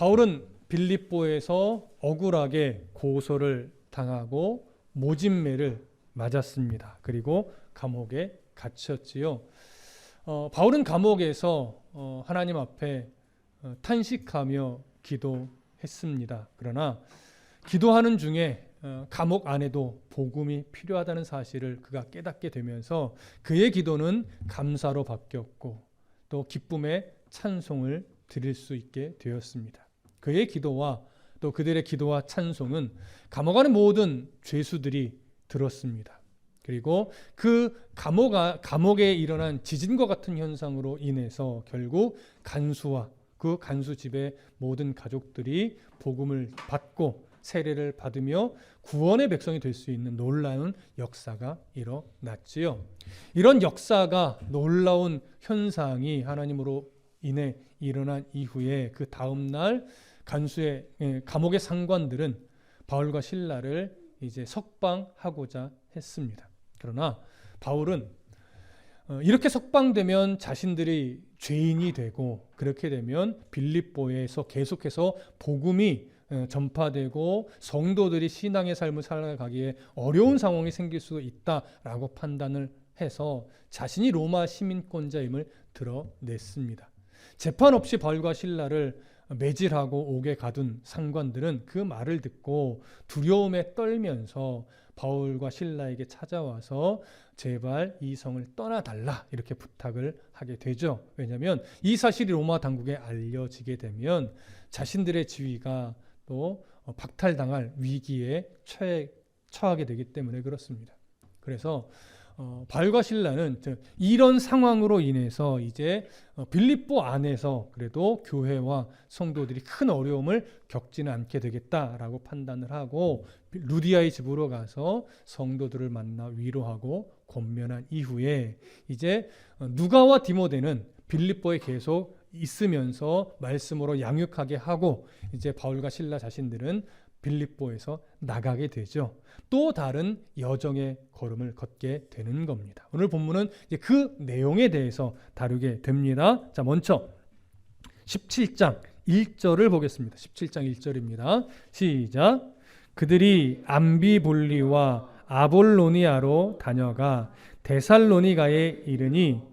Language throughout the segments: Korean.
바울은 빌립보에서 억울하게 고소를 당하고 모진매를 맞았습니다. 그리고 감옥에 갇혔지요. 바울은 감옥에서 하나님 앞에 탄식하며 기도했습니다. 그러나 기도하는 중에 감옥 안에도 복음이 필요하다는 사실을 그가 깨닫게 되면서 그의 기도는 감사로 바뀌었고 또 기쁨의 찬송을 드릴 수 있게 되었습니다. 그의 기도와 또 그들의 기도와 찬송은 감옥 안의 모든 죄수들이 들었습니다. 그리고 그 감옥에 일어난 지진과 같은 현상으로 인해서 결국 간수와 그 간수 집의 모든 가족들이 복음을 받고 세례를 받으며 구원의 백성이 될 수 있는 놀라운 역사가 일어났지요. 이런 역사가 놀라운 현상이 하나님으로 인해 일어난 이후에 그 다음 날 감옥의 상관들은 바울과 실라를 이제 석방하고자 했습니다. 그러나 바울은 이렇게 석방되면 자신들이 죄인이 되고 그렇게 되면 빌립보에서 계속해서 복음이 전파되고 성도들이 신앙의 삶을 살아가기에 어려운 상황이 생길 수 있다라고 판단을 해서 자신이 로마 시민권자임을 드러냈습니다. 재판 없이 바울과 실라를 매질하고 옥에 가둔 상관들은 그 말을 듣고 두려움에 떨면서 바울과 실라에게 찾아와서 제발 이 성을 떠나달라 이렇게 부탁을 하게 되죠. 왜냐하면 이 사실이 로마 당국에 알려지게 되면 자신들의 지위가 또 박탈당할 위기에 처하게 되기 때문에 그렇습니다. 그래서 바울과 실라는 이런 상황으로 인해서 이제 빌립보 안에서 그래도 교회와 성도들이 큰 어려움을 겪지는 않게 되겠다라고 판단을 하고 루디아의 집으로 가서 성도들을 만나 위로하고 권면한 이후에 이제 누가와 디모데는 빌립보에 계속 있으면서 말씀으로 양육하게 하고 이제 바울과 실라 자신들은 빌립보에서 나가게 되죠. 또 다른 여정의 걸음을 걷게 되는 겁니다. 오늘 본문은 이제 그 내용에 대해서 다루게 됩니다. 자, 먼저 17장 1절을 보겠습니다. 17장 1절입니다. 시작. 그들이 암비볼리와 아볼로니아로 다녀가 데살로니가에 이르니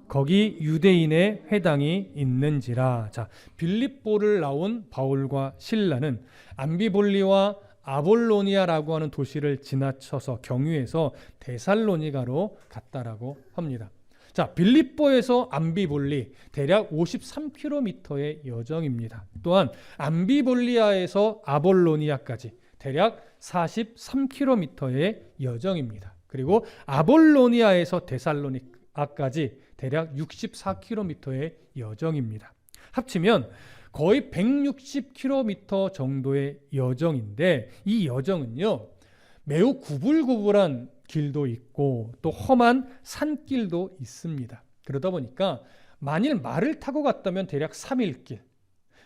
거기 유대인의 회당이 있는지라. 자, 빌립보를 나온 바울과 실라는 암비볼리와 아볼로니아라고 하는 도시를 지나쳐서 경유해서 데살로니가로 갔다라고 합니다. 자, 빌립보에서 암비볼리 대략 53km의 여정입니다. 또한 암비볼리아에서 아볼로니아까지 대략 43km의 여정입니다. 그리고 아볼로니아에서 데살로니가까지 대략 64km의 여정입니다. 합치면 거의 160km 정도의 여정인데 이 여정은요 매우 구불구불한 길도 있고 또 험한 산길도 있습니다. 그러다 보니까 만일 말을 타고 갔다면 대략 3일길,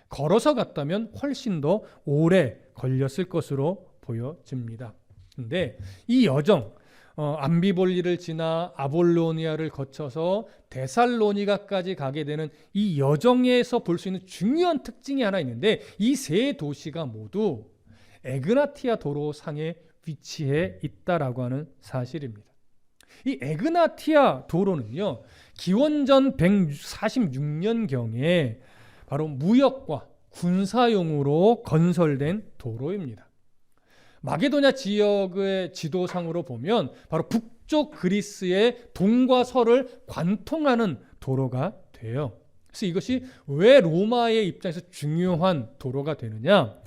걸어서 갔다면 훨씬 더 오래 걸렸을 것으로 보여집니다. 근데 이 여정 암비볼리를 지나 아볼로니아를 거쳐서 데살로니가까지 가게 되는 이 여정에서 볼 수 있는 중요한 특징이 하나 있는데 이 세 도시가 모두 에그나티아 도로상에 위치해 있다라고 하는 사실입니다. 이 에그나티아 도로는요 기원전 146년경에 바로 무역과 군사용으로 건설된 도로입니다. 마게도냐 지역의 지도상으로 보면 바로 북쪽 그리스의 동과 서를 관통하는 도로가 돼요. 그래서 이것이 왜 로마의 입장에서 중요한 도로가 되느냐?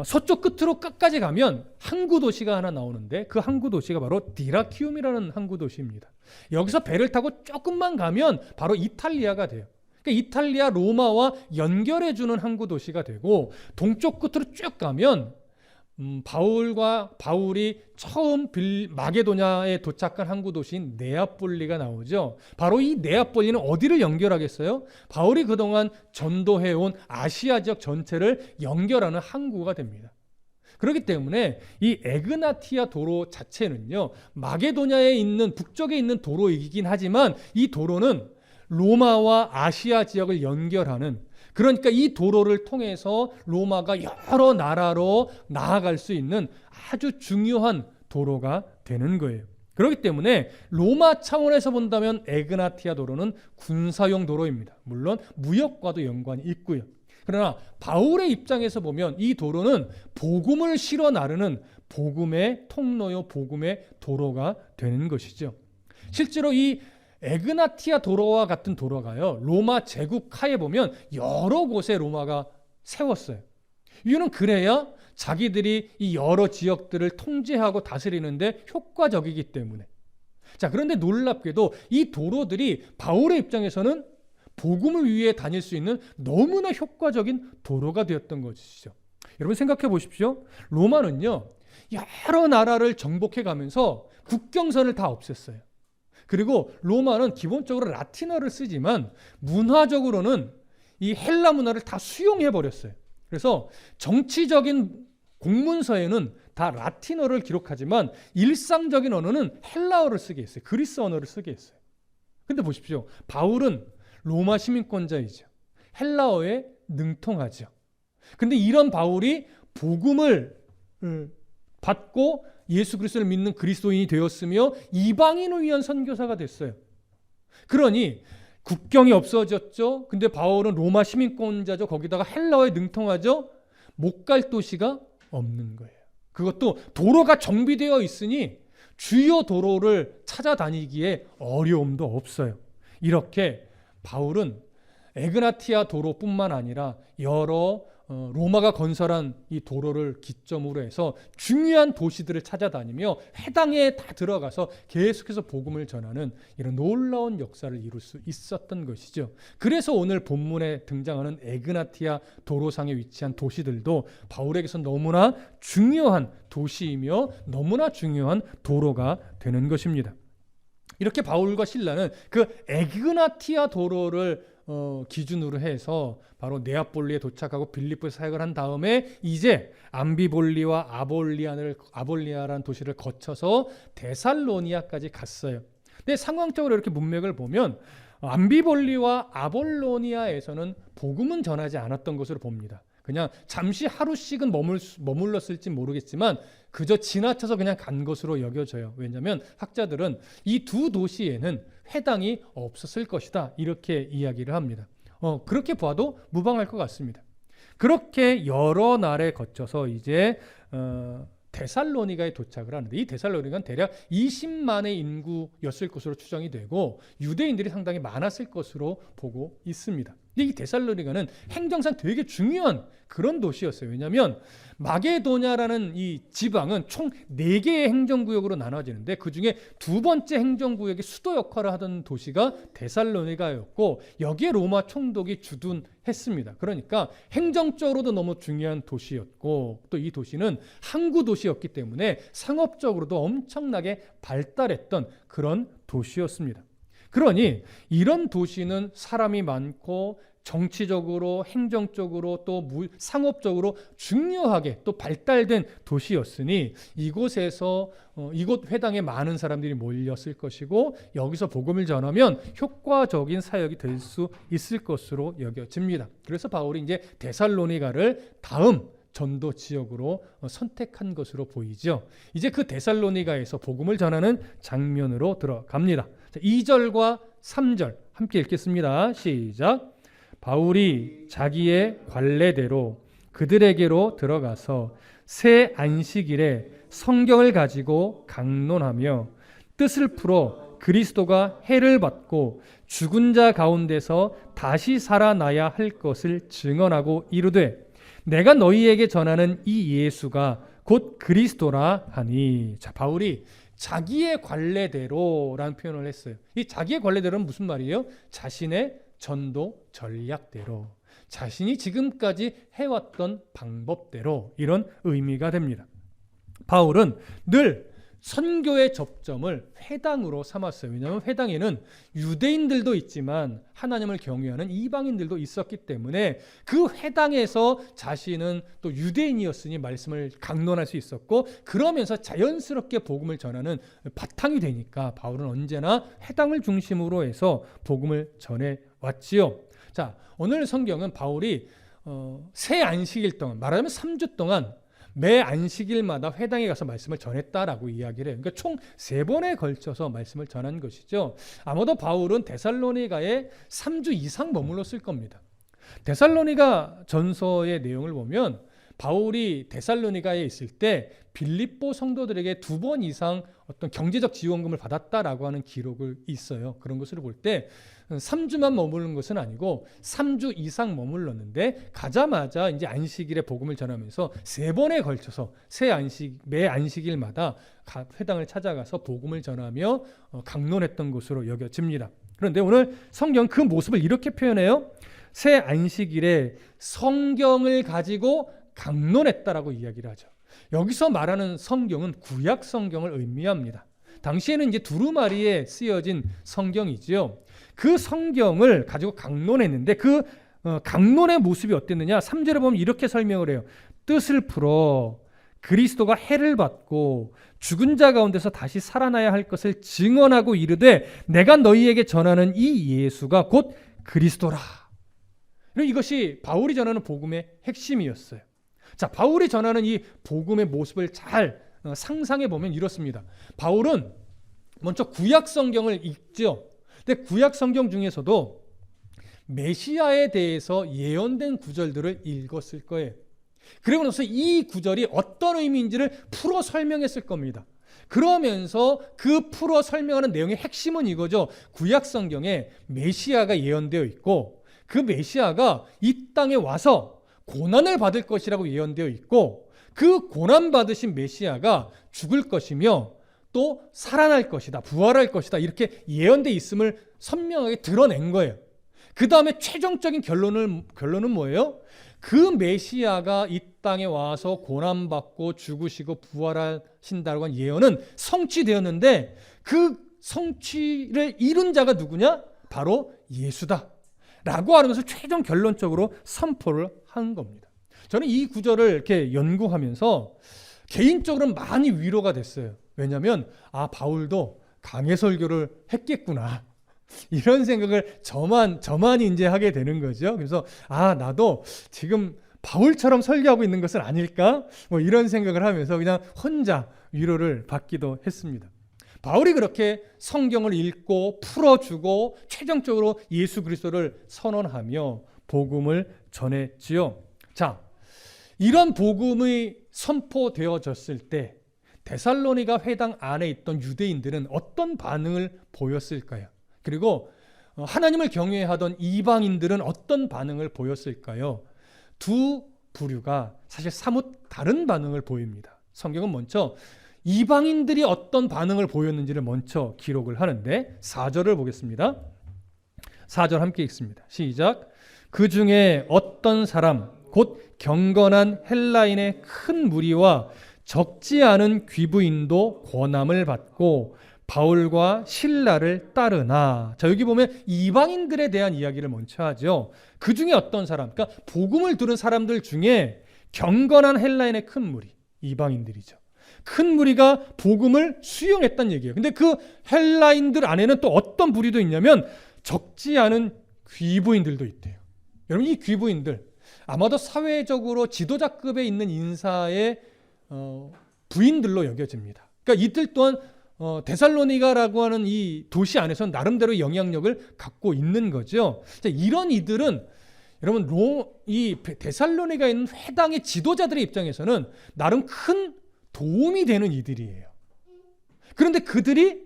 서쪽 끝으로 끝까지 가면 항구 도시가 하나 나오는데 그 항구 도시가 바로 디라키움이라는 항구 도시입니다. 여기서 배를 타고 조금만 가면 바로 이탈리아가 돼요. 그러니까 이탈리아 로마와 연결해주는 항구 도시가 되고 동쪽 끝으로 쭉 가면 바울이 처음 마게도냐에 도착한 항구 도시인 네아폴리가 나오죠. 바로 이 네아폴리는 어디를 연결하겠어요? 바울이 그동안 전도해온 아시아 지역 전체를 연결하는 항구가 됩니다. 그렇기 때문에 이 에그나티아 도로 자체는요, 마게도냐에 있는 북쪽에 있는 도로이긴 하지만 이 도로는 로마와 아시아 지역을 연결하는 그러니까 이 도로를 통해서 로마가 여러 나라로 나아갈 수 있는 아주 중요한 도로가 되는 거예요. 그렇기 때문에 로마 차원에서 본다면 에그나티아 도로는 군사용 도로입니다. 물론 무역과도 연관이 있고요. 그러나 바울의 입장에서 보면 이 도로는 복음을 실어 나르는 복음의 통로요, 복음의 도로가 되는 것이죠. 실제로 이 에그나티아 도로와 같은 도로가요, 로마 제국 하에 보면 여러 곳에 로마가 세웠어요. 이유는 그래야 자기들이 이 여러 지역들을 통제하고 다스리는데 효과적이기 때문에. 자, 그런데 놀랍게도 이 도로들이 바울의 입장에서는 복음을 위해 다닐 수 있는 너무나 효과적인 도로가 되었던 것이죠. 여러분 생각해 보십시오. 로마는요, 여러 나라를 정복해 가면서 국경선을 다 없앴어요. 그리고 로마는 기본적으로 라틴어를 쓰지만 문화적으로는 이 헬라 문화를 다 수용해 버렸어요. 그래서 정치적인 공문서에는 다 라틴어를 기록하지만 일상적인 언어는 헬라어를 쓰게 했어요. 그리스 언어를 쓰게 했어요. 근데 보십시오. 바울은 로마 시민권자이죠. 헬라어에 능통하죠. 근데 이런 바울이 복음을 받고 예수 그리스도를 믿는 그리스도인이 되었으며 이방인을 위한 선교사가 됐어요. 그러니 국경이 없어졌죠. 근데 바울은 로마 시민권자죠. 거기다가 헬라어에 능통하죠. 못 갈 도시가 없는 거예요. 그것도 도로가 정비되어 있으니 주요 도로를 찾아다니기에 어려움도 없어요. 이렇게 바울은 에그나티아 도로뿐만 아니라 여러 로마가 건설한 이 도로를 기점으로 해서 중요한 도시들을 찾아다니며 회당에 다 들어가서 계속해서 복음을 전하는 이런 놀라운 역사를 이룰 수 있었던 것이죠. 그래서 오늘 본문에 등장하는 에그나티아 도로상에 위치한 도시들도 바울에게서 너무나 중요한 도시이며 너무나 중요한 도로가 되는 것입니다. 이렇게 바울과 실라는 그 에그나티아 도로를 기준으로 해서 바로 네아폴리에 도착하고 빌립보에 사역을 한 다음에 이제 암비볼리와 아볼리아라는 도시를 거쳐서 데살로니아까지 갔어요. 근데 상황적으로 이렇게 문맥을 보면 암비볼리와 아볼로니아에서는 복음은 전하지 않았던 것으로 봅니다. 그냥 잠시 하루씩은 머물렀을지 모르겠지만 그저 지나쳐서 그냥 간 것으로 여겨져요. 왜냐하면 학자들은 이 두 도시에는 회당이 없었을 것이다, 이렇게 이야기를 합니다. 그렇게 봐도 무방할 것 같습니다. 그렇게 여러 날에 거쳐서 이제 데살로니가에 도착을 하는데, 이 데살로니가는 대략 20만의 인구였을 것으로 추정이 되고 유대인들이 상당히 많았을 것으로 보고 있습니다. 이 데살로니가는 행정상 되게 중요한 그런 도시였어요. 왜냐하면 마게도냐라는 이 지방은 총 4개의 행정구역으로 나눠지는데 그 중에 두 번째 행정구역의 수도 역할을 하던 도시가 데살로니가였고 여기에 로마 총독이 주둔했습니다. 그러니까 행정적으로도 너무 중요한 도시였고 또 이 도시는 항구 도시였기 때문에 상업적으로도 엄청나게 발달했던 그런 도시였습니다. 그러니 이런 도시는 사람이 많고 정치적으로, 행정적으로 또 상업적으로 중요하게 또 발달된 도시였으니 이곳에서 이곳 회당에 많은 사람들이 몰렸을 것이고 여기서 복음을 전하면 효과적인 사역이 될 수 있을 것으로 여겨집니다. 그래서 바울이 이제 데살로니가를 다음 전도 지역으로 선택한 것으로 보이죠. 이제 그 데살로니가에서 복음을 전하는 장면으로 들어갑니다. 2절과 3절 함께 읽겠습니다. 시작. 바울이 자기의 관례대로 그들에게로 들어가서 새 안식일에 성경을 가지고 강론하며 뜻을 풀어 그리스도가 해를 받고 죽은 자 가운데서 다시 살아나야 할 것을 증언하고 이르되 내가 너희에게 전하는 이 예수가 곧 그리스도라 하니. 자, 바울이 자기의 관례대로라는 표현을 했어요. 이 자기의 관례대로는 무슨 말이에요? 자신의 전도 전략대로, 자신이 지금까지 해왔던 방법대로, 이런 의미가 됩니다. 바울은 늘 선교의 접점을 회당으로 삼았어요. 왜냐하면 회당에는 유대인들도 있지만 하나님을 경외하는 이방인들도 있었기 때문에 그 회당에서 자신은 또 유대인이었으니 말씀을 강론할 수 있었고 그러면서 자연스럽게 복음을 전하는 바탕이 되니까 바울은 언제나 회당을 중심으로 해서 복음을 전해왔지요. 자, 오늘 성경은 바울이 새 안식일 동안, 말하자면 3주 동안 매 안식일마다 회당에 가서 말씀을 전했다라고 이야기를 해요. 그러니까 총 3번에 걸쳐서 말씀을 전한 것이죠. 아마도 바울은 데살로니가에 3주 이상 머물렀을 겁니다. 데살로니가 전서의 내용을 보면 바울이 데살로니가에 있을 때 빌립보 성도들에게 2번 이상 어떤 경제적 지원금을 받았다라고 하는 기록을 있어요. 그런 것을 볼 때 3주만 머무른 것은 아니고 3주 이상 머물렀는데 가자마자 이제 안식일에 복음을 전하면서 3번에 걸쳐서 매 안식일마다 회당을 찾아가서 복음을 전하며 강론했던 것으로 여겨집니다. 그런데 오늘 성경 그 모습을 이렇게 표현해요. 새 안식일에 성경을 가지고 강론했다라고 이야기를 하죠. 여기서 말하는 성경은 구약 성경을 의미합니다. 당시에는 이제 두루마리에 쓰여진 성경이지요. 그 성경을 가지고 강론했는데 그 강론의 모습이 어땠느냐? 3절에 보면 이렇게 설명을 해요. 뜻을 풀어 그리스도가 해를 받고 죽은 자 가운데서 다시 살아나야 할 것을 증언하고 이르되 내가 너희에게 전하는 이 예수가 곧 그리스도라. 이것이 바울이 전하는 복음의 핵심이었어요. 자, 바울이 전하는 이 복음의 모습을 잘 상상해 보면 이렇습니다. 바울은 먼저 구약 성경을 읽죠. 근데 구약 성경 중에서도 메시아에 대해서 예언된 구절들을 읽었을 거예요. 그리고 나서 이 구절이 어떤 의미인지를 풀어 설명했을 겁니다. 그러면서 그 풀어 설명하는 내용의 핵심은 이거죠. 구약 성경에 메시아가 예언되어 있고 그 메시아가 이 땅에 와서 고난을 받을 것이라고 예언되어 있고 그 고난 받으신 메시아가 죽을 것이며 또 살아날 것이다, 부활할 것이다 이렇게 예언되어 있음을 선명하게 드러낸 거예요. 그 다음에 최종적인 결론은 뭐예요? 그 메시아가 이 땅에 와서 고난받고 죽으시고 부활하신다고 한 예언은 성취되었는데 그 성취를 이룬 자가 누구냐? 바로 예수다 라고 하는 것을 최종 결론적으로 선포를 한 겁니다. 저는 이 구절을 이렇게 연구하면서 개인적으로는 많이 위로가 됐어요. 왜냐하면 바울도 강해 설교를 했겠구나 이런 생각을 저만이 이제 하게 되는 거죠. 그래서 나도 지금 바울처럼 설교하고 있는 것은 아닐까? 이런 생각을 하면서 그냥 혼자 위로를 받기도 했습니다. 바울이 그렇게 성경을 읽고 풀어주고 최종적으로 예수 그리스도를 선언하며 복음을 전했지요. 자, 이런 복음이 선포되어졌을 때 데살로니가 회당 안에 있던 유대인들은 어떤 반응을 보였을까요? 그리고 하나님을 경외하던 이방인들은 어떤 반응을 보였을까요? 두 부류가 사실 사뭇 다른 반응을 보입니다. 성경은 먼저 이방인들이 어떤 반응을 보였는지를 먼저 기록을 하는데 4절을 보겠습니다. 4절 함께 읽습니다. 시작. 그 중에 어떤 사람 곧 경건한 헬라인의 큰 무리와 적지 않은 귀부인도 권함을 받고 바울과 실라를 따르나. 자, 여기 보면 이방인들에 대한 이야기를 먼저 하죠. 그 중에 어떤 사람, 그러니까 복음을 들은 사람들 중에 경건한 헬라인의 큰 무리, 이방인들이죠. 큰 무리가 복음을 수용했다는 얘기예요. 근데 그 헬라인들 안에는 또 어떤 부류도 있냐면 적지 않은 귀부인들도 있대요. 여러분, 이 귀부인들 아마도 사회적으로 지도자급에 있는 인사의 부인들로 여겨집니다. 그러니까 이들 또한 데살로니가라고 하는 이 도시 안에서는 나름대로 영향력을 갖고 있는 거죠. 자, 이런 이들은 여러분 이 데살로니가에 있는 회당의 지도자들의 입장에서는 나름 큰 도움이 되는 이들이에요. 그런데 그들이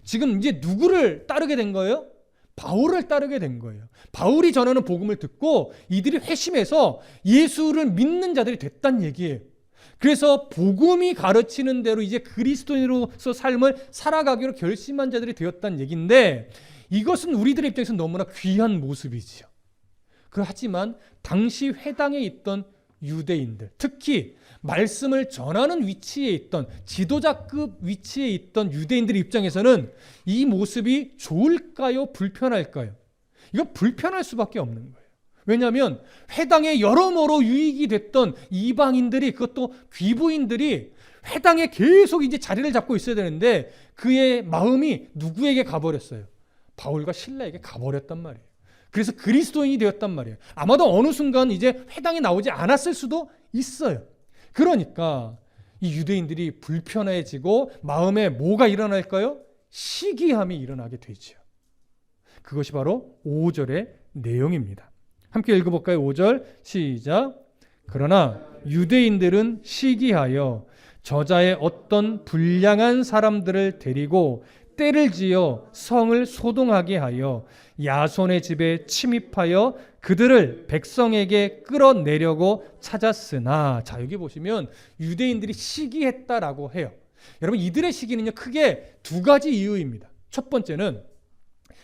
지금 이제 누구를 따르게 된 거예요? 바울을 따르게 된 거예요. 바울이 전하는 복음을 듣고 이들이 회심해서 예수를 믿는 자들이 됐다는 얘기예요. 그래서 복음이 가르치는 대로 이제 그리스도인으로서 삶을 살아가기로 결심한 자들이 되었다는 얘기인데 이것은 우리들의 입장에서 너무나 귀한 모습이지요. 하지만 당시 회당에 있던 유대인들, 특히 말씀을 전하는 위치에 있던 지도자급 위치에 있던 유대인들의 입장에서는 이 모습이 좋을까요? 불편할까요? 이건 불편할 수밖에 없는 거예요. 왜냐하면 회당에 여러모로 유익이 됐던 이방인들이, 그것도 귀부인들이 회당에 계속 이제 자리를 잡고 있어야 되는데 그의 마음이 누구에게 가버렸어요? 바울과 실라에게 가버렸단 말이에요. 그래서 그리스도인이 되었단 말이에요. 아마도 어느 순간 이제 회당에 나오지 않았을 수도 있어요. 그러니까 이 유대인들이 불편해지고 마음에 뭐가 일어날까요? 시기함이 일어나게 되죠. 그것이 바로 5절의 내용입니다. 함께 읽어볼까요? 5절 시작. 그러나 유대인들은 시기하여 저자의 어떤 불량한 사람들을 데리고 때를 지어 성을 소동하게 하여 야손의 집에 침입하여 그들을 백성에게 끌어내려고 찾았으나, 자 여기 보시면 유대인들이 시기했다라고 해요. 여러분, 이들의 시기는요 크게 두 가지 이유입니다. 첫 번째는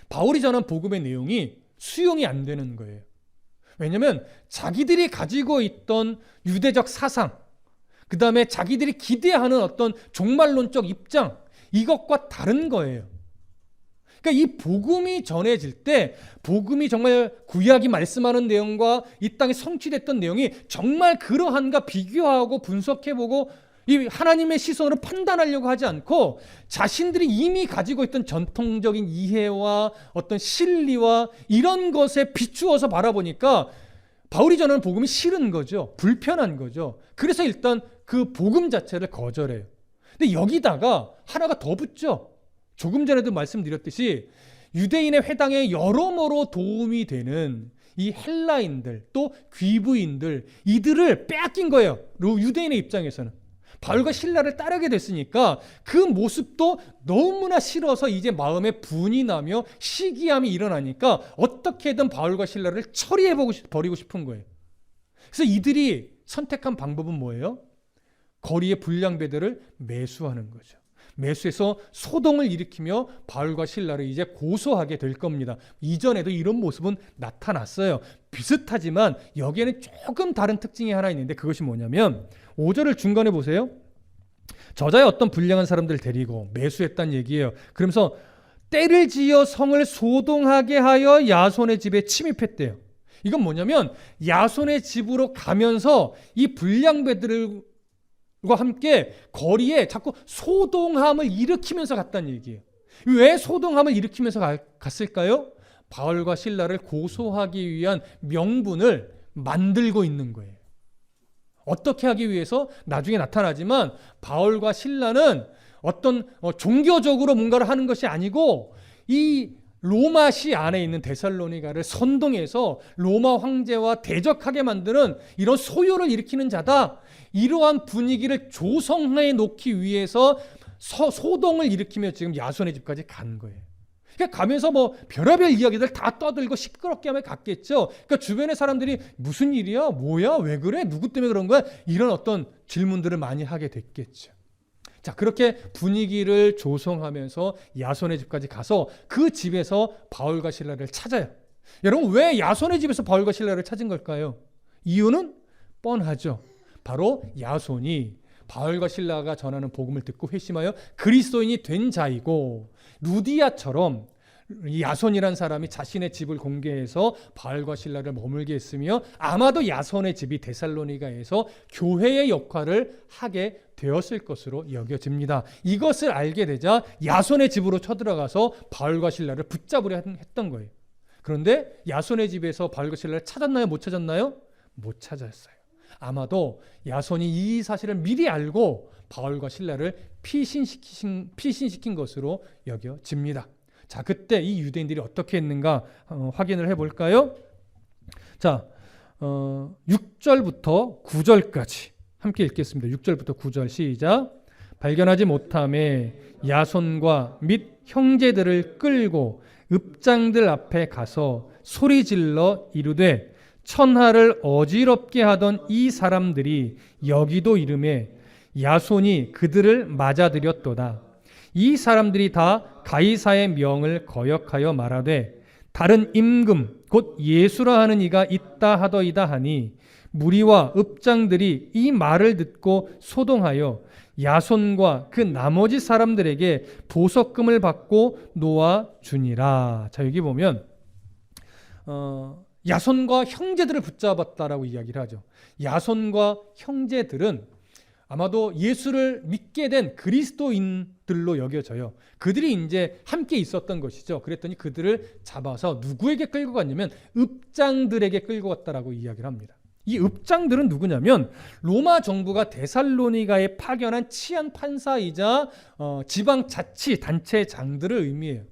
바울이 전한 복음의 내용이 수용이 안 되는 거예요. 왜냐하면 자기들이 가지고 있던 유대적 사상, 그 다음에 자기들이 기대하는 어떤 종말론적 입장, 이것과 다른 거예요. 그러니까 이 복음이 전해질 때, 복음이 정말 구약이 말씀하는 내용과 이 땅에 성취됐던 내용이 정말 그러한가 비교하고 분석해보고 이 하나님의 시선으로 판단하려고 하지 않고 자신들이 이미 가지고 있던 전통적인 이해와 어떤 실리와 이런 것에 비추어서 바라보니까 바울이 전하는 복음이 싫은 거죠. 불편한 거죠. 그래서 일단 그 복음 자체를 거절해요. 근데 여기다가 하나가 더 붙죠. 조금 전에도 말씀드렸듯이 유대인의 회당에 여러모로 도움이 되는 이 헬라인들 또 귀부인들, 이들을 빼앗긴 거예요. 유대인의 입장에서는. 바울과 실라를 따르게 됐으니까 그 모습도 너무나 싫어서 이제 마음에 분이 나며 시기함이 일어나니까 어떻게든 바울과 실라를 버리고 싶은 거예요. 그래서 이들이 선택한 방법은 뭐예요? 거리의 불량배들을 매수하는 거죠. 매수해서 소동을 일으키며 바울과 실라를 이제 고소하게 될 겁니다. 이전에도 이런 모습은 나타났어요. 비슷하지만 여기에는 조금 다른 특징이 하나 있는데, 그것이 뭐냐면 5절을 중간에 보세요. 저자의 어떤 불량한 사람들을 데리고 매수했다는 얘기예요. 그러면서 때를 지어 성을 소동하게 하여 야손의 집에 침입했대요. 이건 뭐냐면 야손의 집으로 가면서 이 불량배들과 함께 거리에 자꾸 소동함을 일으키면서 갔다는 얘기예요. 왜 소동함을 일으키면서 갔을까요? 바울과 실라를 고소하기 위한 명분을 만들고 있는 거예요. 어떻게 하기 위해서? 나중에 나타나지만 바울과 실라는 어떤 종교적으로 뭔가를 하는 것이 아니고 이 로마시 안에 있는 데살로니가를 선동해서 로마 황제와 대적하게 만드는 이런 소요를 일으키는 자다. 이러한 분위기를 조성해 놓기 위해서 소동을 일으키며 지금 야손의 집까지 간 거예요. 그러니까 가면서 뭐 별의별 이야기들 다 떠들고 시끄럽게 하며 갔겠죠. 그러니까 주변의 사람들이 무슨 일이야? 뭐야? 왜 그래? 누구 때문에 그런 거야? 이런 어떤 질문들을 많이 하게 됐겠죠. 자, 그렇게 분위기를 조성하면서 야손의 집까지 가서 그 집에서 바울과 실라를 찾아요. 여러분, 왜 야손의 집에서 바울과 실라를 찾은 걸까요? 이유는 뻔하죠. 바로 야손이 바울과 실라가 전하는 복음을 듣고 회심하여 그리스도인이 된 자이고, 루디아처럼 야손이란 사람이 자신의 집을 공개해서 바울과 실라를 머물게 했으며 아마도 야손의 집이 데살로니가에서 교회의 역할을 하게 되었을 것으로 여겨집니다. 이것을 알게 되자 야손의 집으로 쳐들어가서 바울과 실라를 붙잡으려 했던 거예요. 그런데 야손의 집에서 바울과 실라를 찾았나요? 못 찾았나요? 못 찾았어요. 아마도 야손이 이 사실을 미리 알고 바울과 실라를 피신시킨 것으로 여겨집니다. 자, 그때 이 유대인들이 어떻게 했는가 확인을 해볼까요? 자, 6절부터 9절까지 함께 읽겠습니다. 6절부터 9절 시작. 발견하지 못함에 야손과 및 형제들을 끌고 읍장들 앞에 가서 소리질러 이르되, 천하를 어지럽게 하던 이 사람들이 여기도 이르매 야손이 그들을 맞아들였도다. 이 사람들이 다 가이사의 명을 거역하여 말하되 다른 임금 곧 예수라 하는 이가 있다 하더이다 하니, 무리와 읍장들이 이 말을 듣고 소동하여 야손과 그 나머지 사람들에게 보석금을 받고 놓아 주니라. 자, 여기 보면 야손과 형제들을 붙잡았다라고 이야기를 하죠. 야손과 형제들은 아마도 예수를 믿게 된 그리스도인들로 여겨져요. 그들이 이제 함께 있었던 것이죠. 그랬더니 그들을 잡아서 누구에게 끌고 갔냐면 읍장들에게 끌고 갔다라고 이야기를 합니다. 이 읍장들은 누구냐면 로마 정부가 데살로니가에 파견한 치안 판사이자 지방자치단체장들을 의미해요.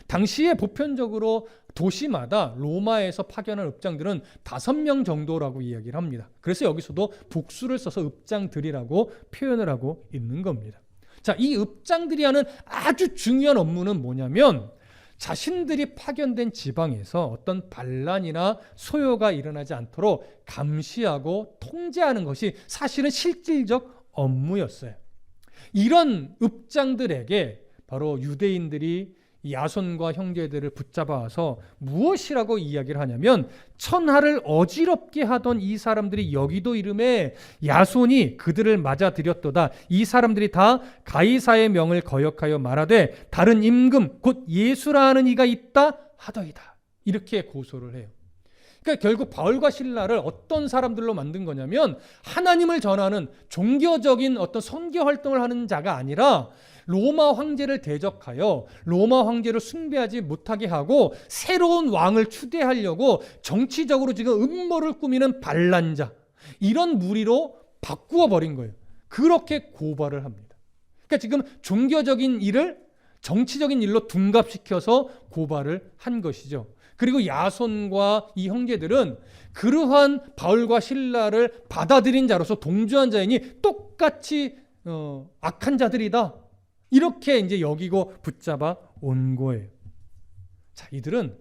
당시에 보편적으로 도시마다 로마에서 파견한 읍장들은 5명 정도라고 이야기를 합니다. 그래서 여기서도 복수를 써서 읍장들이라고 표현을 하고 있는 겁니다. 자, 이 읍장들이 하는 아주 중요한 업무는 뭐냐면 자신들이 파견된 지방에서 어떤 반란이나 소요가 일어나지 않도록 감시하고 통제하는 것이 사실은 실질적 업무였어요. 이런 읍장들에게 바로 유대인들이 야손과 형제들을 붙잡아서 무엇이라고 이야기를 하냐면 천하를 어지럽게 하던 이 사람들이 여기도 이름에 야손이 그들을 맞아들였도다. 이 사람들이 다 가이사의 명을 거역하여 말하되 다른 임금 곧 예수라 하는 이가 있다 하더이다. 이렇게 고소를 해요. 그러니까 결국 바울과 실라를 어떤 사람들로 만든 거냐면 하나님을 전하는 종교적인 어떤 선교 활동을 하는 자가 아니라 로마 황제를 대적하여 로마 황제를 숭배하지 못하게 하고 새로운 왕을 추대하려고 정치적으로 지금 음모를 꾸미는 반란자, 이런 무리로 바꾸어 버린 거예요. 그렇게 고발을 합니다. 그러니까 지금 종교적인 일을 정치적인 일로 둔갑시켜서 고발을 한 것이죠. 그리고 야손과 이 형제들은 그러한 바울과 실라를 받아들인 자로서 동조한 자이니 똑같이 악한 자들이다, 이렇게 이제 여기고 붙잡아 온 거예요. 자, 이들은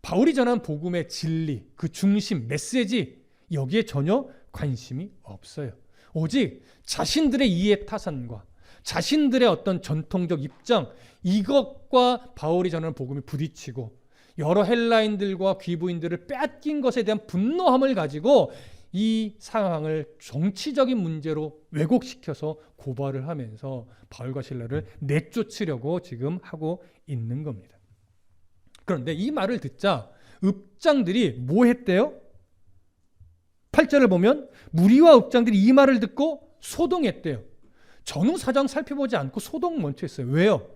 바울이 전한 복음의 진리, 그 중심, 메시지, 여기에 전혀 관심이 없어요. 오직 자신들의 이해 타산과 자신들의 어떤 전통적 입장, 이것과 바울이 전하는 복음이 부딪히고 여러 헬라인들과 귀부인들을 빼앗긴 것에 대한 분노함을 가지고 이 상황을 정치적인 문제로 왜곡시켜서 고발을 하면서 바울과 실라를 내쫓으려고 지금 하고 있는 겁니다. 그런데 이 말을 듣자 읍장들이 뭐 했대요? 8절을 보면 무리와 읍장들이 이 말을 듣고 소동했대요. 전후 사정 살펴보지 않고 소동 먼저 했어요. 왜요?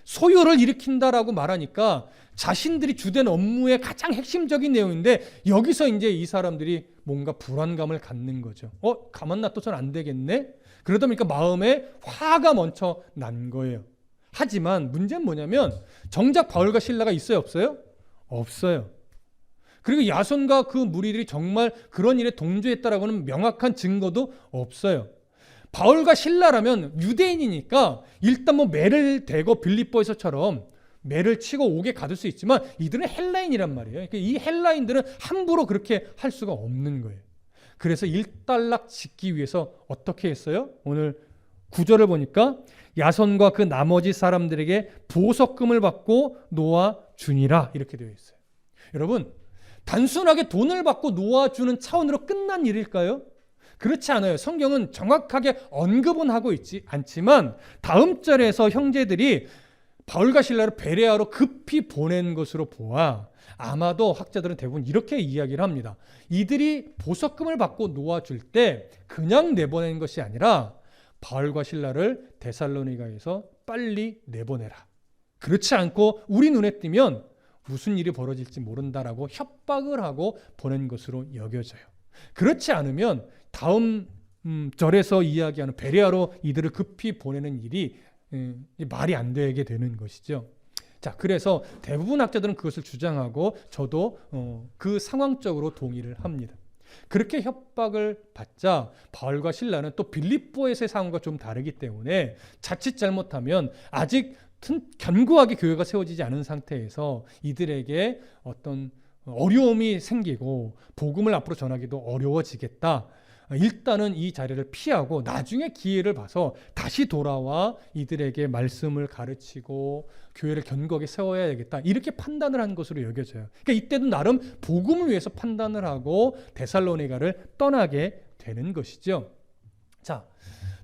소요를 일으킨다라고 말하니까 자신들이 주된 업무의 가장 핵심적인 내용인데 여기서 이제 이 사람들이 뭔가 불안감을 갖는 거죠. 가만 놔둬서는 안 되겠네? 그러다 보니까 마음에 화가 먼저 난 거예요. 하지만 문제는 뭐냐면 정작 바울과 실라가 있어요, 없어요? 없어요. 그리고 야손과 그 무리들이 정말 그런 일에 동조했다라고는 명확한 증거도 없어요. 바울과 실라라면 유대인이니까 일단 뭐 매를 대고 빌립보에서처럼 매를 치고 옥에 가둘 수 있지만 이들은 헬라인이란 말이에요. 그러니까 이 헬라인들은 함부로 그렇게 할 수가 없는 거예요. 그래서 일단락 짓기 위해서 어떻게 했어요? 오늘 9절을 보니까 야손과 그 나머지 사람들에게 보석금을 받고 놓아주니라, 이렇게 되어 있어요. 여러분, 단순하게 돈을 받고 놓아주는 차원으로 끝난 일일까요? 그렇지 않아요. 성경은 정확하게 언급은 하고 있지 않지만 다음 절에서 형제들이 바울과 실라를 베레아로 급히 보낸 것으로 보아 아마도 학자들은 대부분 이렇게 이야기를 합니다. 이들이 보석금을 받고 놓아줄 때 그냥 내보낸 것이 아니라 바울과 실라를 데살로니가에서 빨리 내보내라. 그렇지 않고 우리 눈에 띄면 무슨 일이 벌어질지 모른다라고 협박을 하고 보낸 것으로 여겨져요. 그렇지 않으면 다음 절에서 이야기하는 베레아로 이들을 급히 보내는 일이 말이 안 되게 되는 것이죠. 자, 그래서 대부분 학자들은 그것을 주장하고 저도 그 상황적으로 동의를 합니다. 그렇게 협박을 받자 바울과 실라는 또 빌립보에서의 상황과 좀 다르기 때문에 자칫 잘못하면 아직 견고하게 교회가 세워지지 않은 상태에서 이들에게 어떤 어려움이 생기고 복음을 앞으로 전하기도 어려워지겠다. 일단은 이 자리를 피하고 나중에 기회를 봐서 다시 돌아와 이들에게 말씀을 가르치고 교회를 견고하게 세워야 되겠다, 이렇게 판단을 한 것으로 여겨져요. 그러니까 이때도 나름 복음을 위해서 판단을 하고 데살로니가를 떠나게 되는 것이죠. 자,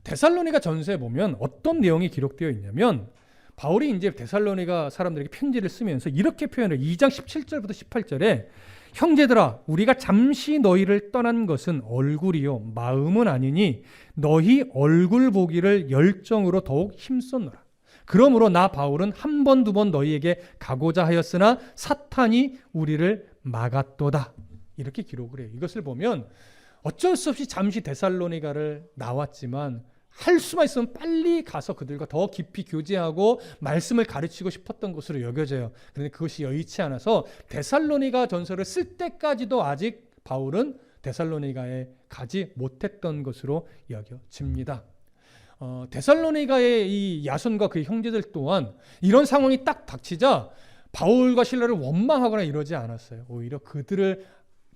데살로니가 전서에 보면 어떤 내용이 기록되어 있냐면 바울이 이제 데살로니가 사람들에게 편지를 쓰면서 이렇게 표현해요. 2장 17절부터 18절에 형제들아, 우리가 잠시 너희를 떠난 것은 얼굴이요 마음은 아니니 너희 얼굴 보기를 열정으로 더욱 힘썼노라. 그러므로 나 바울은 한 번 두 번 너희에게 가고자 하였으나 사탄이 우리를 막았도다. 이렇게 기록을 해요. 이것을 보면 어쩔 수 없이 잠시 데살로니가를 나왔지만 할 수만 있으면 빨리 가서 그들과 더 깊이 교제하고 말씀을 가르치고 싶었던 것으로 여겨져요. 그런데 그것이 여의치 않아서 데살로니가 전서를 쓸 때까지도 아직 바울은 데살로니가에 가지 못했던 것으로 여겨집니다. 데살로니가의 이 야손과 그의 형제들 또한 이런 상황이 딱 닥치자 바울과 실라를 원망하거나 이러지 않았어요. 오히려 그들을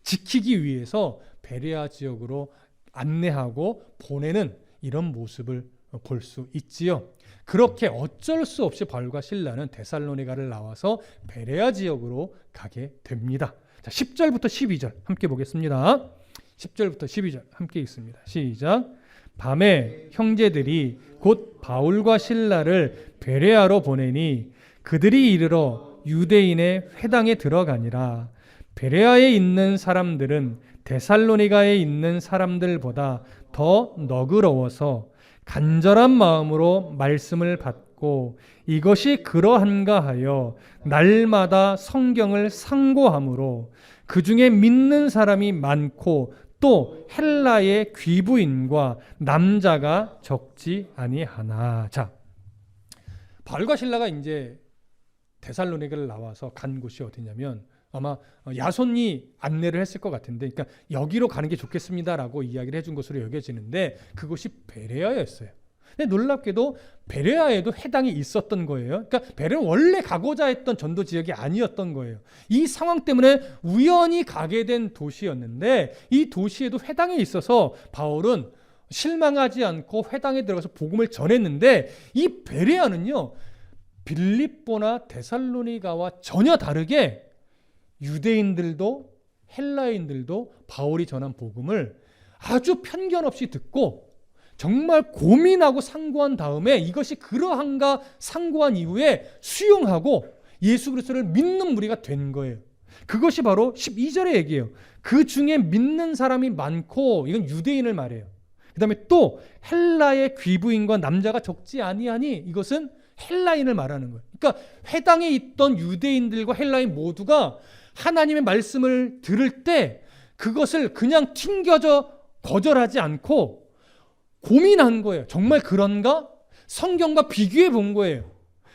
지키기 위해서 베레아 지역으로 안내하고 보내는 이런 모습을 볼 수 있지요. 그렇게 어쩔 수 없이 바울과 실라는 데살로니가를 나와서 베레아 지역으로 가게 됩니다. 자, 10절부터 12절 함께 보겠습니다. 10절부터 12절 함께 읽습니다. 시작. 밤에 형제들이 곧 바울과 실라를 베레아로 보내니 그들이 이르러 유대인의 회당에 들어가니라. 베레아에 있는 사람들은 데살로니가에 있는 사람들보다 더 너그러워서 간절한 마음으로 말씀을 받고 이것이 그러한가 하여 날마다 성경을 상고하므로 그 중에 믿는 사람이 많고 또 헬라의 귀부인과 남자가 적지 아니하나. 자, 바울과 실라가 이제 데살로니가를 나와서 간 곳이 어디냐면 아마 야손이 안내를 했을 것 같은데, 그러니까 여기로 가는 게 좋겠습니다라고 이야기를 해준 것으로 여겨지는데 그곳이 베레아였어요. 근데 놀랍게도 베레아에도 회당이 있었던 거예요. 그러니까 베레아는 원래 가고자 했던 전도 지역이 아니었던 거예요. 이 상황 때문에 우연히 가게 된 도시였는데 이 도시에도 회당이 있어서 바울은 실망하지 않고 회당에 들어가서 복음을 전했는데 이 베레아는요, 빌립보나 데살로니가와 전혀 다르게 유대인들도 헬라인들도 바울이 전한 복음을 아주 편견 없이 듣고 정말 고민하고 상고한 다음에 이것이 그러한가 상고한 이후에 수용하고 예수 그리스도를 믿는 무리가 된 거예요. 그것이 바로 12절의 얘기예요. 그 중에 믿는 사람이 많고, 이건 유대인을 말해요. 그 다음에 또 헬라의 귀부인과 남자가 적지 아니하니, 이것은 헬라인을 말하는 거예요. 그러니까 회당에 있던 유대인들과 헬라인 모두가 하나님의 말씀을 들을 때 그것을 그냥 튕겨져 거절하지 않고 고민한 거예요. 정말 그런가? 성경과 비교해 본 거예요.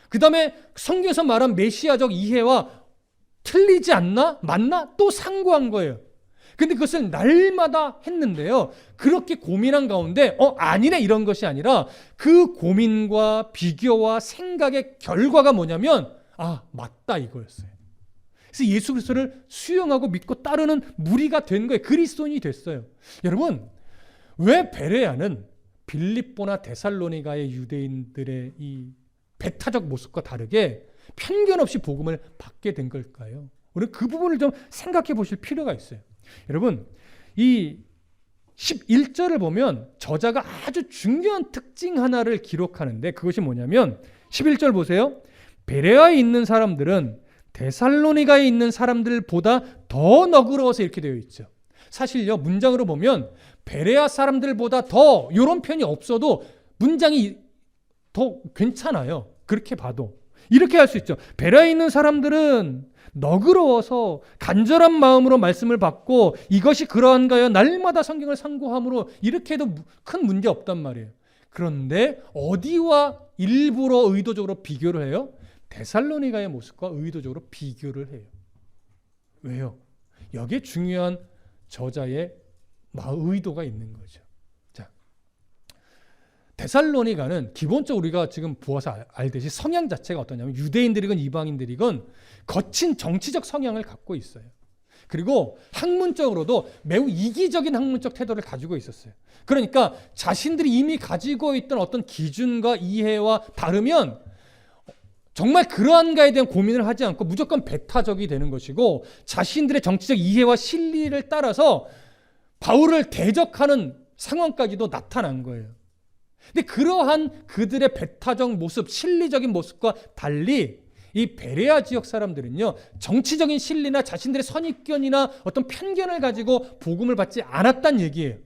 그 다음에 성경에서 말한 메시아적 이해와 틀리지 않나? 맞나? 또 상고한 거예요. 근데 그것을 날마다 했는데요, 그렇게 고민한 가운데 아니네 이런 것이 아니라 그 고민과 비교와 생각의 결과가 뭐냐면 맞다 이거였어요. 그래서 예수 그리스도를 수용하고 믿고 따르는 무리가 된 거예요. 그리스도인이 됐어요. 여러분, 왜 베레아는 빌립보나 데살로니가의 유대인들의 이 배타적 모습과 다르게 편견 없이 복음을 받게 된 걸까요? 우리는 그 부분을 좀 생각해 보실 필요가 있어요. 여러분, 이 11절을 보면 저자가 아주 중요한 특징 하나를 기록하는데 그것이 뭐냐면 11절 보세요. 베레아에 있는 사람들은 데살로니가에 있는 사람들보다 더 너그러워서 이렇게 되어 있죠. 사실요, 문장으로 보면 베레아 사람들보다 더 이런 편이 없어도 문장이 더 괜찮아요. 그렇게 봐도 이렇게 할 수 있죠. 베레아에 있는 사람들은 너그러워서 간절한 마음으로 말씀을 받고 이것이 그러한가요? 날마다 성경을 상고함으로 이렇게 해도 큰 문제 없단 말이에요. 그런데 어디와 일부러 의도적으로 비교를 해요? 데살로니가의 모습과 의도적으로 비교를 해요. 왜요? 여기에 중요한 저자의 의도가 있는 거죠. 자, 데살로니가는 기본적으로 우리가 지금 보아서 알듯이 성향 자체가 어떠냐면 유대인들이건 이방인들이건 거친 정치적 성향을 갖고 있어요. 그리고 학문적으로도 매우 이기적인 학문적 태도를 가지고 있었어요. 그러니까 자신들이 이미 가지고 있던 어떤 기준과 이해와 다르면 정말 그러한가에 대한 고민을 하지 않고 무조건 배타적이 되는 것이고, 자신들의 정치적 이해와 실리를 따라서 바울을 대적하는 상황까지도 나타난 거예요. 근데 그러한 그들의 배타적 모습, 실리적인 모습과 달리 이 베레아 지역 사람들은요, 정치적인 실리나 자신들의 선입견이나 어떤 편견을 가지고 복음을 받지 않았단 얘기예요.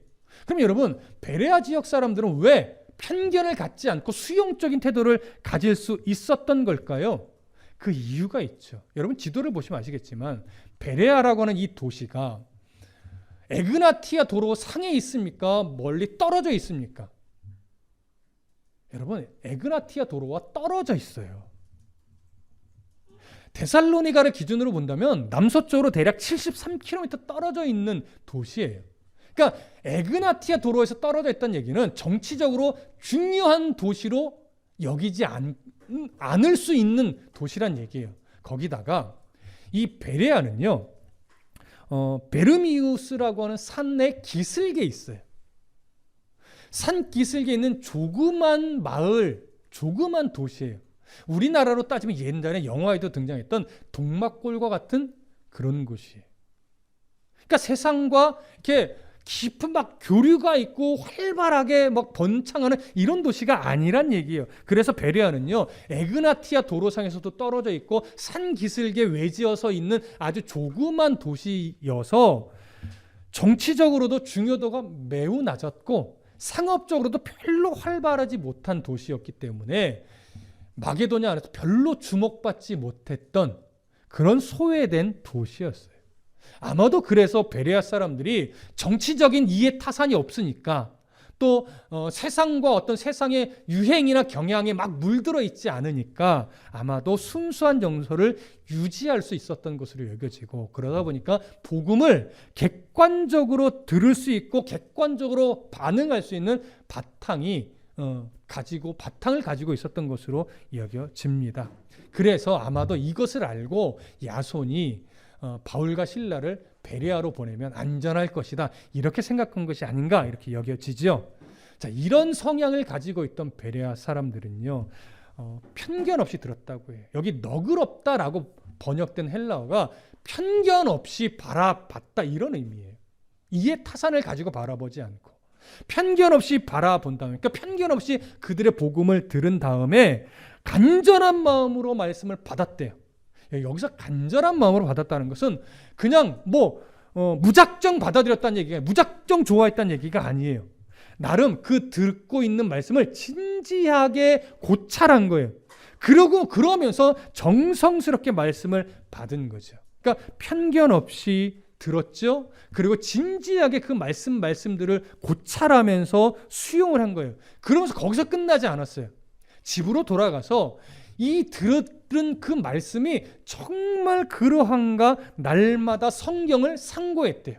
그럼 여러분, 베레아 지역 사람들은 왜 편견을 갖지 않고 수용적인 태도를 가질 수 있었던 걸까요? 그 이유가 있죠. 여러분 지도를 보시면 아시겠지만 베레아라고 하는 이 도시가 에그나티아 도로 상에 있습니까? 멀리 떨어져 있습니까? 여러분, 에그나티아 도로와 떨어져 있어요. 데살로니가를 기준으로 본다면 남서쪽으로 대략 73km 떨어져 있는 도시예요. 그러니까 에그나티아 도로에서 떨어져 있다는 얘기는 정치적으로 중요한 도시로 여기지 않을 수 있는 도시란 얘기예요. 거기다가 이 베레아는요, 베르미우스라고 하는 산내 기슭에 있어요. 산 기슭에 있는 조그만 마을, 조그만 도시예요. 우리나라로 따지면 옛날에 영화에도 등장했던 동막골과 같은 그런 곳이에요. 그러니까 세상과 이렇게 깊은 막 교류가 있고 활발하게 막 번창하는 이런 도시가 아니란 얘기예요. 그래서 베레아는요, 에그나티아 도로상에서도 떨어져 있고 산 기슭에 외지어서 있는 아주 조그만 도시여서 정치적으로도 중요도가 매우 낮았고 상업적으로도 별로 활발하지 못한 도시였기 때문에 마게도냐 안에서 별로 주목받지 못했던 그런 소외된 도시였어요. 아마도 그래서 베레아 사람들이 정치적인 이해 타산이 없으니까 또 세상과 어떤 세상의 유행이나 경향에 막 물들어 있지 않으니까 아마도 순수한 정서를 유지할 수 있었던 것으로 여겨지고, 그러다 보니까 복음을 객관적으로 들을 수 있고 객관적으로 반응할 수 있는 바탕을 가지고 있었던 것으로 여겨집니다. 그래서 아마도 이것을 알고 야손이 바울과 실라를 베레아로 보내면 안전할 것이다, 이렇게 생각한 것이 아닌가 이렇게 여겨지죠. 자, 이런 성향을 가지고 있던 베레아 사람들은요, 편견 없이 들었다고 해요. 여기 너그럽다라고 번역된 헬라어가 편견 없이 바라봤다 이런 의미예요. 이해 타산을 가지고 바라보지 않고 편견 없이 바라본다면, 그러니까 편견 없이 그들의 복음을 들은 다음에 간절한 마음으로 말씀을 받았대요. 여기서 간절한 마음으로 받았다는 것은 그냥 무작정 받아들였다는 얘기가, 무작정 좋아했다는 얘기가 아니에요. 나름 그 듣고 있는 말씀을 진지하게 고찰한 거예요. 그러면서 정성스럽게 말씀을 받은 거죠. 그러니까 편견 없이 들었죠. 그리고 진지하게 그 말씀들을 고찰하면서 수용을 한 거예요. 그러면서 거기서 끝나지 않았어요. 집으로 돌아가서 이 들은 그 말씀이 정말 그러한가 날마다 성경을 상고했대요.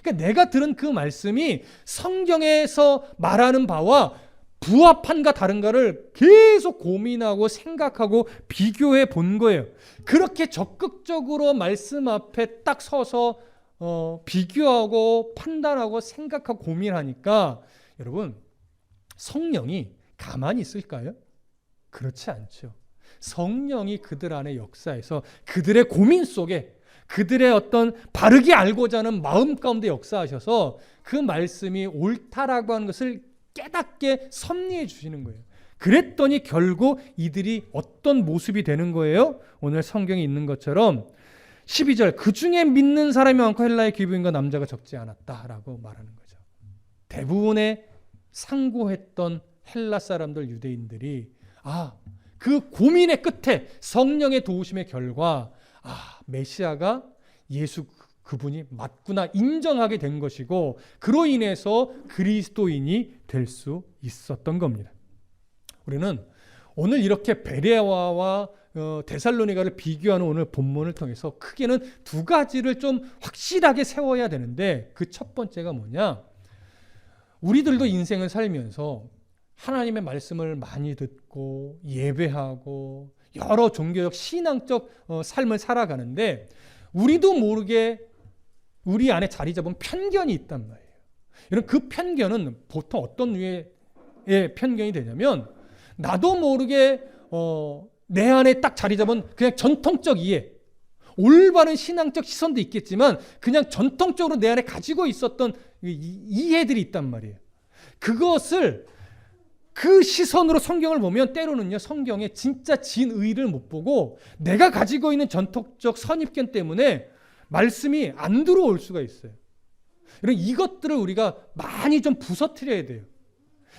그러니까 내가 들은 그 말씀이 성경에서 말하는 바와 부합한가 다른가를 계속 고민하고 생각하고 비교해 본 거예요. 그렇게 적극적으로 말씀 앞에 딱 서서 비교하고 판단하고 생각하고 고민하니까 여러분, 성령이 가만히 있을까요? 그렇지 않죠. 성령이 그들 안에 역사해서 그들의 고민 속에 그들의 어떤 바르게 알고자 하는 마음 가운데 역사하셔서 그 말씀이 옳다라고 하는 것을 깨닫게 섭리해 주시는 거예요. 그랬더니 결국 이들이 어떤 모습이 되는 거예요? 오늘 성경에 있는 것처럼 12절, 그 중에 믿는 사람이 많고 헬라의 귀부인과 남자가 적지 않았다라고 말하는 거죠. 대부분의 상고했던 헬라 사람들, 유대인들이 그 고민의 끝에 성령의 도우심의 결과 메시아가 예수 그분이 맞구나 인정하게 된 것이고, 그로 인해서 그리스도인이 될 수 있었던 겁니다. 우리는 오늘 이렇게 베레아와 데살로니가를 비교하는 오늘 본문을 통해서 크게는 두 가지를 좀 확실하게 세워야 되는데, 그 첫 번째가 뭐냐? 우리들도 인생을 살면서 하나님의 말씀을 많이 듣고 예배하고 여러 종교적 신앙적 삶을 살아가는데 우리도 모르게 우리 안에 자리 잡은 편견이 있단 말이에요. 이런 그 편견은 보통 어떤 류의 편견이 되냐면, 나도 모르게 내 안에 딱 자리 잡은 그냥 전통적 이해, 올바른 신앙적 시선도 있겠지만 그냥 전통적으로 내 안에 가지고 있었던 이해들이 있단 말이에요. 그것을 그 시선으로 성경을 보면 때로는요, 성경에 진짜 진의를 못 보고 내가 가지고 있는 전통적 선입견 때문에 말씀이 안 들어올 수가 있어요. 이런 이것들을 우리가 많이 좀 부서뜨려야 돼요.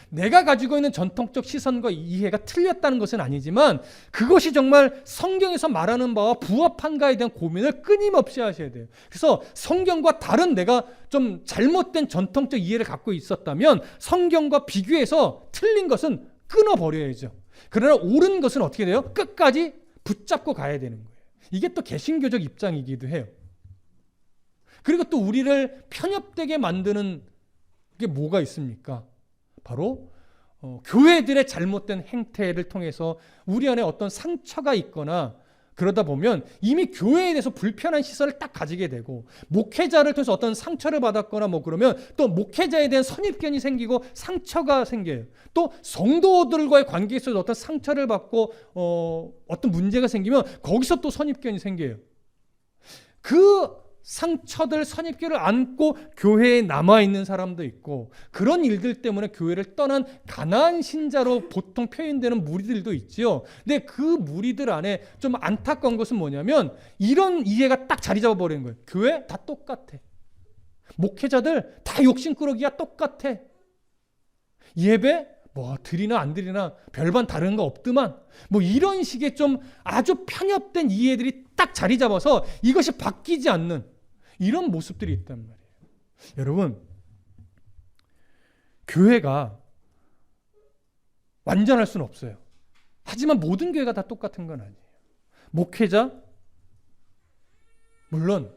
내가 가지고 있는 전통적 시선과 이해가 틀렸다는 것은 아니지만 그것이 정말 성경에서 말하는 바와 부합한가에 대한 고민을 끊임없이 하셔야 돼요. 그래서 성경과 다른 내가 좀 잘못된 전통적 이해를 갖고 있었다면 성경과 비교해서 틀린 것은 끊어버려야죠. 그러나 옳은 것은 어떻게 돼요? 끝까지 붙잡고 가야 되는 거예요. 이게 또 개신교적 입장이기도 해요. 그리고 또 우리를 편협되게 만드는 게 뭐가 있습니까? 바로 교회들의 잘못된 행태를 통해서 우리 안에 어떤 상처가 있거나 그러다 보면 이미 교회에 대해서 불편한 시선을 딱 가지게 되고 목회자를 통해서 어떤 상처를 받았거나 뭐 그러면 또 목회자에 대한 선입견이 생기고 상처가 생겨요. 또 성도들과의 관계에 있어서 어떤 상처를 받고 어떤 문제가 생기면 거기서 또 선입견이 생겨요. 그 상처들, 선입견을 안고 교회에 남아있는 사람도 있고 그런 일들 때문에 교회를 떠난 가나안 신자로 보통 표현되는 무리들도 있지요. 근데 그 무리들 안에 좀 안타까운 것은 뭐냐면 이런 이해가 딱 자리 잡아버리는 거예요. 교회 다 똑같아. 목회자들 다 욕심꾸러기야 똑같아. 예배 뭐 드리나 안 드리나 별반 다른 거 없더만 뭐 이런 식의 좀 아주 편협된 이해들이 딱 자리 잡아서 이것이 바뀌지 않는 이런 모습들이 있단 말이에요. 여러분, 교회가 완전할 수는 없어요. 하지만 모든 교회가 다 똑같은 건 아니에요. 목회자, 물론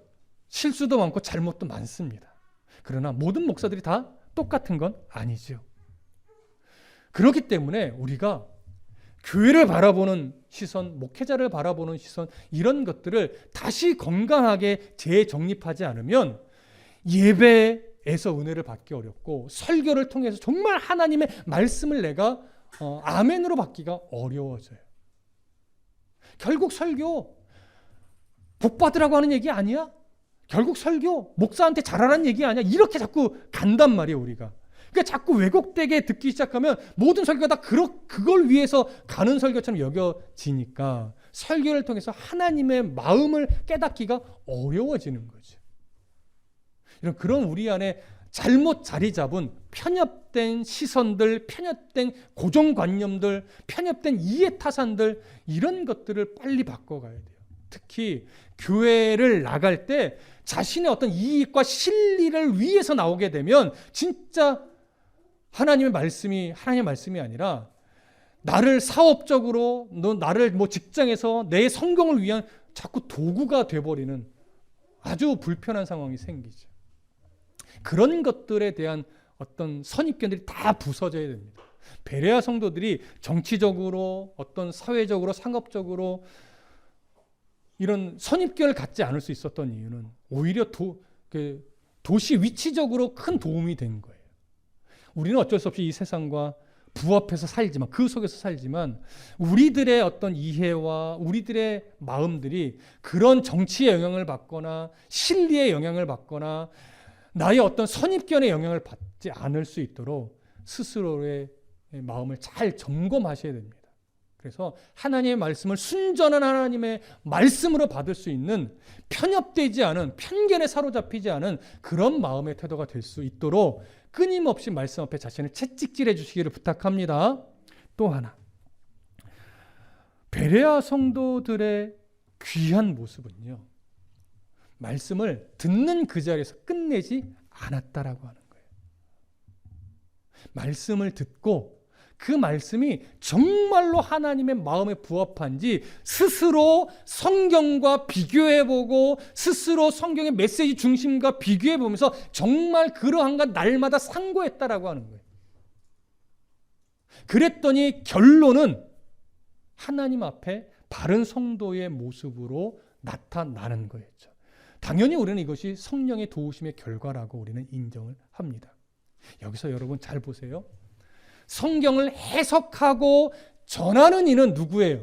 실수도 많고 잘못도 많습니다. 그러나 모든 목사들이 다 똑같은 건 아니죠. 그렇기 때문에 우리가 교회를 바라보는 시선, 목회자를 바라보는 시선 이런 것들을 다시 건강하게 재정립하지 않으면 예배에서 은혜를 받기 어렵고 설교를 통해서 정말 하나님의 말씀을 내가 아멘으로 받기가 어려워져요. 결국 설교 복 받으라고 하는 얘기 아니야? 결국 설교 목사한테 잘하라는 얘기 아니야? 이렇게 자꾸 간단 말이에요, 우리가. 그러니까 자꾸 왜곡되게 듣기 시작하면 모든 설교가 다 그걸 위해서 가는 설교처럼 여겨지니까 설교를 통해서 하나님의 마음을 깨닫기가 어려워지는 거죠. 이런 그런 우리 안에 잘못 자리 잡은 편협된 시선들, 편협된 고정관념들, 편협된 이해타산들 이런 것들을 빨리 바꿔가야 돼요. 특히 교회를 나갈 때 자신의 어떤 이익과 실리를 위해서 나오게 되면 진짜 하나님의 말씀이 아니라 나를 사업적으로 나를 뭐 직장에서 내 성공을 위한 자꾸 도구가 돼버리는 아주 불편한 상황이 생기죠. 그런 것들에 대한 어떤 선입견들이 다 부서져야 됩니다. 베레아 성도들이 정치적으로 어떤 사회적으로 상업적으로 이런 선입견을 갖지 않을 수 있었던 이유는 오히려 도시 위치적으로 큰 도움이 된 거예요. 우리는 어쩔 수 없이 이 세상과 부합해서 살지만 그 속에서 살지만 우리들의 어떤 이해와 우리들의 마음들이 그런 정치의 영향을 받거나 실리의 영향을 받거나 나의 어떤 선입견의 영향을 받지 않을 수 있도록 스스로의 마음을 잘 점검하셔야 됩니다. 그래서 하나님의 말씀을 순전한 하나님의 말씀으로 받을 수 있는 편협되지 않은 편견에 사로잡히지 않은 그런 마음의 태도가 될 수 있도록 끊임없이 말씀 앞에 자신을 채찍질해 주시기를 부탁합니다. 또 하나, 베레아 성도들의 귀한 모습은요, 말씀을 듣는 그 자리에서 끝내지 않았다라고 하는 거예요. 말씀을 듣고 그 말씀이 정말로 하나님의 마음에 부합한지 스스로 성경과 비교해보고 스스로 성경의 메시지 중심과 비교해보면서 정말 그러한가 날마다 상고했다라고 하는 거예요. 그랬더니 결론은 하나님 앞에 바른 성도의 모습으로 나타나는 거였죠. 당연히 우리는 이것이 성령의 도우심의 결과라고 우리는 인정을 합니다. 여기서 여러분 잘 보세요. 성경을 해석하고 전하는 이는 누구예요?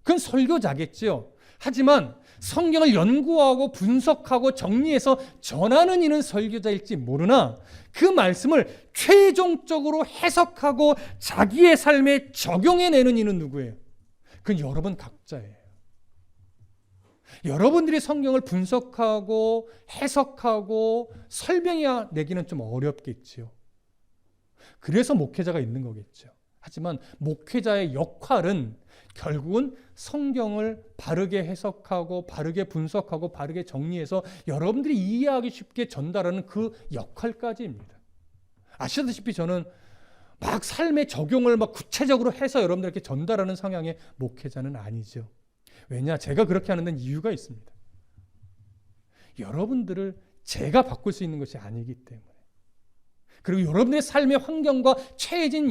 그건 설교자겠죠. 하지만 성경을 연구하고 분석하고 정리해서 전하는 이는 설교자일지 모르나 그 말씀을 최종적으로 해석하고 자기의 삶에 적용해내는 이는 누구예요? 그건 여러분 각자예요. 여러분들이 성경을 분석하고 해석하고 설명해내기는 좀 어렵겠지요. 그래서 목회자가 있는 거겠죠. 하지만 목회자의 역할은 결국은 성경을 바르게 해석하고 바르게 분석하고 바르게 정리해서 여러분들이 이해하기 쉽게 전달하는 그 역할까지입니다. 아시다시피 저는 막 삶의 적용을 막 구체적으로 해서 여러분들에게 전달하는 성향의 목회자는 아니죠. 왜냐? 제가 그렇게 하는 데는 이유가 있습니다. 여러분들을 제가 바꿀 수 있는 것이 아니기 때문에. 그리고 여러분들의 삶의 환경과 처해진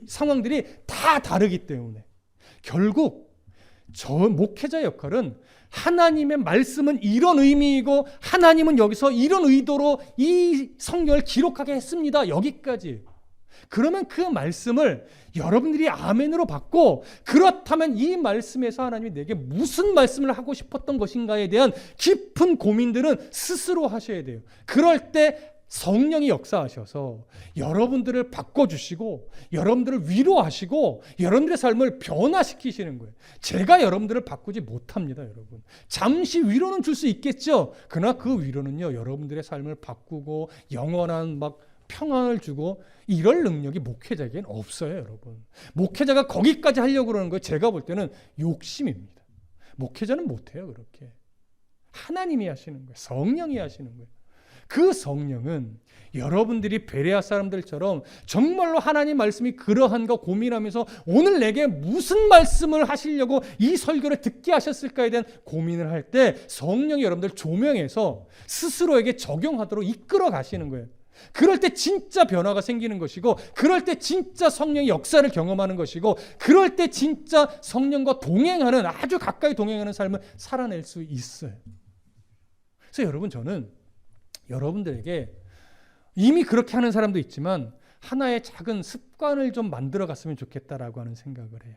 상황들이 다 다르기 때문에. 결국 저 목회자의 역할은 하나님의 말씀은 이런 의미이고 하나님은 여기서 이런 의도로 이 성경을 기록하게 했습니다. 여기까지. 그러면 그 말씀을 여러분들이 아멘으로 받고 그렇다면 이 말씀에서 하나님이 내게 무슨 말씀을 하고 싶었던 것인가에 대한 깊은 고민들은 스스로 하셔야 돼요. 그럴 때 성령이 역사하셔서 여러분들을 바꿔주시고 여러분들을 위로하시고 여러분들의 삶을 변화시키시는 거예요. 제가 여러분들을 바꾸지 못합니다, 여러분. 잠시 위로는 줄 수 있겠죠. 그러나 그 위로는요, 여러분들의 삶을 바꾸고 영원한 평안을 주고 이럴 능력이 목회자에게는 없어요, 여러분. 목회자가 거기까지 하려고 그러는 거예요. 제가 볼 때는 욕심입니다. 목회자는 못해요, 그렇게. 하나님이 하시는 거예요. 성령이 하시는 거예요. 그 성령은 여러분들이 베레아 사람들처럼 정말로 하나님 말씀이 그러한가 고민하면서 오늘 내게 무슨 말씀을 하시려고 이 설교를 듣게 하셨을까에 대한 고민을 할 때 성령이 여러분들 조명해서 스스로에게 적용하도록 이끌어 가시는 거예요. 그럴 때 진짜 변화가 생기는 것이고 그럴 때 진짜 성령의 역사를 경험하는 것이고 그럴 때 진짜 성령과 동행하는 아주 가까이 동행하는 삶을 살아낼 수 있어요. 그래서 여러분, 저는 여러분들에게 이미 그렇게 하는 사람도 있지만 하나의 작은 습관을 좀 만들어 갔으면 좋겠다라고 하는 생각을 해요.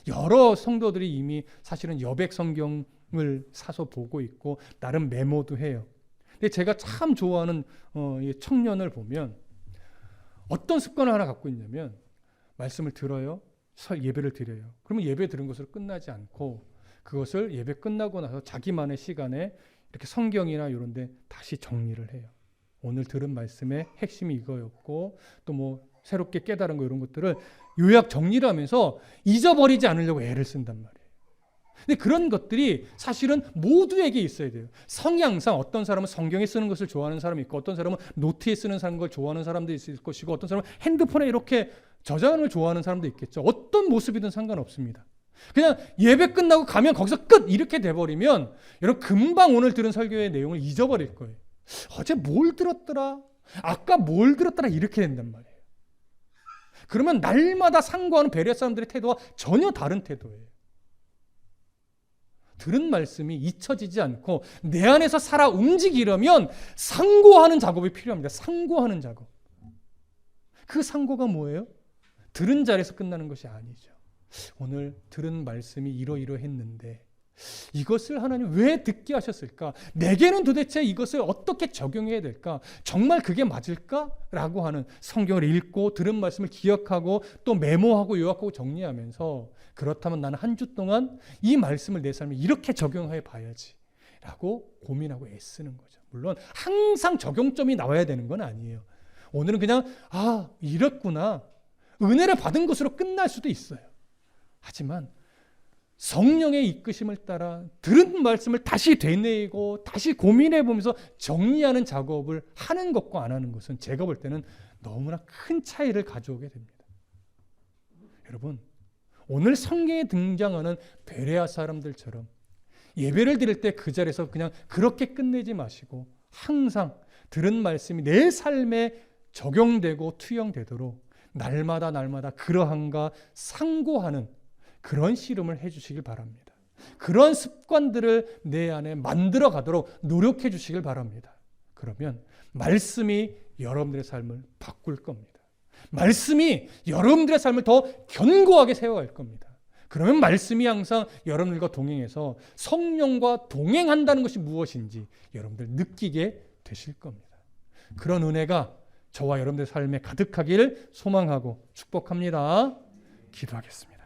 여러 성도들이 이미 사실은 여백 성경을 사서 보고 있고 나름 메모도 해요. 근데 제가 참 좋아하는 청년을 보면 어떤 습관을 하나 갖고 있냐면 말씀을 들어요. 예배를 드려요. 그러면 예배 들은 것으로 끝나지 않고 그것을 예배 끝나고 나서 자기만의 시간에 이렇게 성경이나 이런 데 다시 정리를 해요. 오늘 들은 말씀의 핵심이 이거였고 또 새롭게 깨달은 거 이런 것들을 요약 정리를 하면서 잊어버리지 않으려고 애를 쓴단 말이에요. 근데 그런 것들이 사실은 모두에게 있어야 돼요. 성향상 어떤 사람은 성경에 쓰는 것을 좋아하는 사람이 있고 어떤 사람은 노트에 쓰는 걸 좋아하는 사람도 있을 것이고 어떤 사람은 핸드폰에 이렇게 저장하는 걸 좋아하는 사람도 있겠죠. 어떤 모습이든 상관없습니다. 그냥 예배 끝나고 가면 거기서 끝! 이렇게 돼버리면 여러분 금방 오늘 들은 설교의 내용을 잊어버릴 거예요. 어제 뭘 들었더라? 아까 뭘 들었더라? 이렇게 된단 말이에요. 그러면 날마다 상고하는 베레아 사람들의 태도와 전혀 다른 태도예요. 들은 말씀이 잊혀지지 않고 내 안에서 살아 움직이려면 상고하는 작업이 필요합니다. 상고하는 작업. 그 상고가 뭐예요? 들은 자리에서 끝나는 것이 아니죠. 오늘 들은 말씀이 이러이러했는데 이것을 하나님 왜 듣게 하셨을까? 내게는 도대체 이것을 어떻게 적용해야 될까? 정말 그게 맞을까? 라고 하는 성경을 읽고 들은 말씀을 기억하고 또 메모하고 요약하고 정리하면서 그렇다면 나는 한 주 동안 이 말씀을 내 삶에 이렇게 적용해 봐야지 라고 고민하고 애쓰는 거죠. 물론 항상 적용점이 나와야 되는 건 아니에요. 오늘은 그냥 이랬구나. 은혜를 받은 것으로 끝날 수도 있어요. 하지만 성령의 이끄심을 따라 들은 말씀을 다시 되뇌이고 다시 고민해 보면서 정리하는 작업을 하는 것과 안 하는 것은 제가 볼 때는 너무나 큰 차이를 가져오게 됩니다. 여러분, 오늘 성경에 등장하는 베레아 사람들처럼 예배를 드릴 때 그 자리에서 그냥 그렇게 끝내지 마시고 항상 들은 말씀이 내 삶에 적용되고 투영되도록 날마다 그러한가 상고하는 그런 씨름을 해주시길 바랍니다. 그런 습관들을 내 안에 만들어 가도록 노력해 주시길 바랍니다. 그러면 말씀이 여러분들의 삶을 바꿀 겁니다. 말씀이 여러분들의 삶을 더 견고하게 세워갈 겁니다. 그러면 말씀이 항상 여러분들과 동행해서 성령과 동행한다는 것이 무엇인지 여러분들 느끼게 되실 겁니다. 그런 은혜가 저와 여러분들의 삶에 가득하기를 소망하고 축복합니다. 기도하겠습니다.